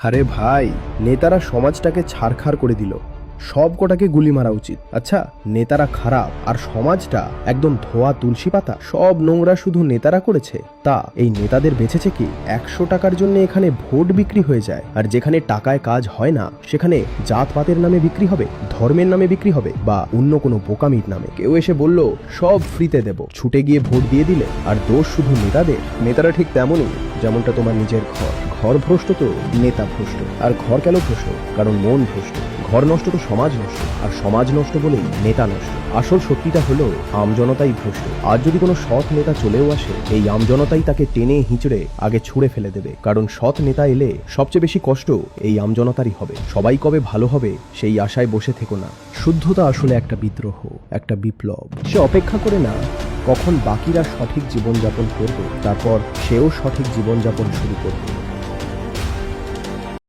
আরে ভাই, নেতারা সমাজটাকে ছারখার করে দিল। সব কটাকে গুলি মারা উচিত। আচ্ছা, নেতারা খারাপ আর সমাজটা একদম ধোয়া তুলসী পাতা? সব নোংরা শুধু নেতারা করেছে? তা এই নেতাদের বেঁচেছে কি? 100 টাকার জন্য এখানে ভোট বিক্রি হয়ে যায়, আর যেখানে টাকায় কাজ হয় না সেখানে জাতপাতের নামে বিক্রি হবে, ধর্মের নামে বিক্রি হবে, বা অন্য কোনো বোকামির নামে। কেউ এসে বলল সব ফ্রিতে দেব, ছুটে গিয়ে ভোট দিয়ে দিলে। আর দোষ শুধু নেতাদের? নেতারা ঠিক তেমনই যেমনটা তোমার নিজের ঘর। ঘর ভ্রষ্ট তো নেতা ভ্রষ্ট। আর ঘর কেন ভ্রষ্ট? কারণ মন ভ্রষ্ট। ঘর নষ্ট তো সমাজ নষ্ট, আর সমাজ নষ্ট বলেই নেতা নষ্ট। আসল সত্যিটা হলো আমজনতাই ভ্রষ্ট। আজ যদি কোনো সৎ নেতা চলেও আসে, এই আমজনতাই তাকে টেনে হিঁচড়ে আগে ছুঁড়ে ফেলে দেবে। কারণ সৎ নেতা এলে সবচেয়ে বেশি কষ্ট এই আমজনতারই হবে। সবাই কবে ভালো হবে সেই আশায় বসে থেকো না। শুদ্ধতা আসলে একটা বিদ্রোহ, একটা বিপ্লব। সে অপেক্ষা করে না কখন বাকিরা সঠিক জীবনযাপন করবে, তারপর সেও সঠিক জীবনযাপন শুরু করবে।